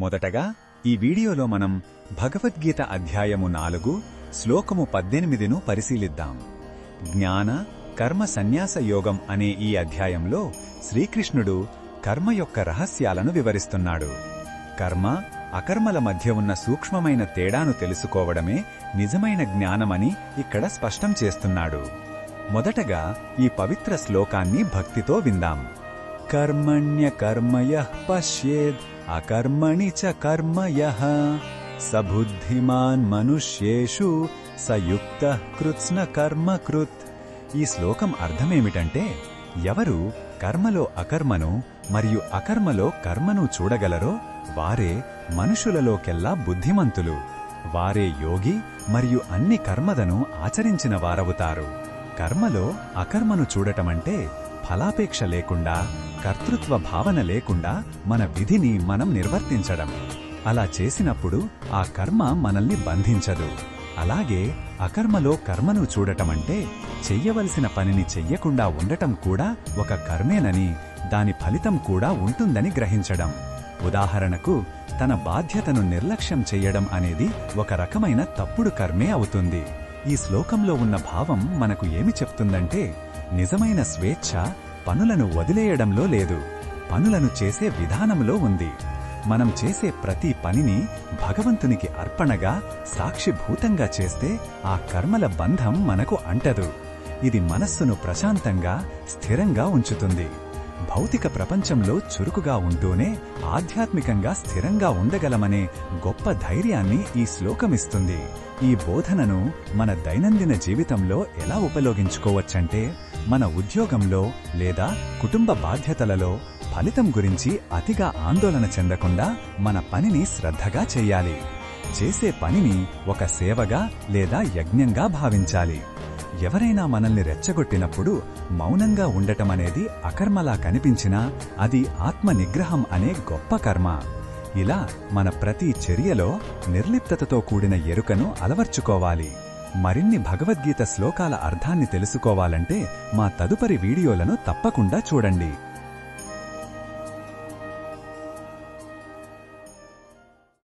మొదటగా ఈ వీడియోలో మనం భగవద్గీత అధ్యాయము 4 శ్లోకము 18ను పరిశీలిద్దాం. జ్ఞాన కర్మ సన్యాస యోగం అనే ఈ అధ్యాయంలో శ్రీకృష్ణుడు కర్మ యొక్క రహస్యాలను వివరిస్తున్నాడు. కర్మ అకర్మల మధ్య ఉన్న సూక్ష్మమైన తేడాను తెలుసుకోవడమే నిజమైన జ్ఞానమని ఇక్కడ స్పష్టం చేస్తున్నాడు. మొదటగా ఈ పవిత్ర శ్లోకాన్ని భక్తితో విందాం. కర్మణ్య కర్మయః పశ్యేద్ అకర్మణి చ కర్మయః సబుద్ధిమాన్ మనుష్యేషు సయుక్తః కృత్స్న కర్మకృత్. ఈ శ్లోకం అర్థమేమిటంటే, ఎవరు కర్మలో అకర్మను మరియు అకర్మలో కర్మను చూడగలరో వారే మనుషులలోకెల్లా బుద్ధిమంతులు. వారే యోగి మరియు అన్ని కర్మలను ఆచరించిన వారవుతారు. కర్మలో అకర్మను చూడటమంటే ఫలాపేక్ష లేకుండా, కర్తృత్వ భావన లేకుండా మన విధిని మనం నిర్వర్తించడం. అలా చేసినప్పుడు ఆ కర్మ మనల్ని బంధించదు. అలాగే అకర్మలో కర్మను చూడటమంటే చెయ్యవలసిన పనిని చెయ్యకుండా ఉండటం కూడా ఒక కర్మేనని, దాని ఫలితం కూడా ఉంటుందని గ్రహించడం. ఉదాహరణకు, తన బాధ్యతను నిర్లక్ష్యం చెయ్యడం అనేది ఒక రకమైన తప్పుడు కర్మే అవుతుంది. ఈ శ్లోకంలో ఉన్న భావం మనకు ఏమి చెప్తుందంటే, నిజమైన స్వేచ్ఛ పనులను వదిలేయడంలో లేదు, పనులను చేసే విధానంలో ఉంది. మనం చేసే ప్రతి పనిని భగవంతునికి అర్పణగా, సాక్షిభూతంగా చేస్తే ఆ కర్మల బంధం మనకు అంటదు. ఇది మనస్సును ప్రశాంతంగా, స్థిరంగా ఉంచుతుంది. భౌతిక ప్రపంచంలో చురుకుగా ఉంటూనే ఆధ్యాత్మికంగా స్థిరంగా ఉండగలమనే గొప్ప ధైర్యాన్ని ఈ శ్లోకమిస్తుంది. ఈ బోధనను మన దైనందిన జీవితంలో ఎలా ఉపయోగించుకోవచ్చంటే, మన ఉద్యోగంలో లేదా కుటుంబ బాధ్యతలలో ఫలితం గురించి అతిగా ఆందోళన చెందకుండా మన పనిని శ్రద్ధగా చెయ్యాలి. చేసే పనిని ఒక సేవగా లేదా యజ్ఞంగా భావించాలి. ఎవరైనా మనల్ని రెచ్చగొట్టినప్పుడు మౌనంగా ఉండటమనేది అకర్మలా కనిపించినా అది ఆత్మ నిగ్రహం అనే గొప్ప కర్మ. ఇలా మన ప్రతి చర్యలో నిర్లిప్తతతో కూడిన ఎరుకను అలవర్చుకోవాలి. మరిన్ని భగవద్గీత శ్లోకాల అర్థాన్ని తెలుసుకోవాలంటే మా తదుపరి వీడియోలను తప్పకుండా చూడండి.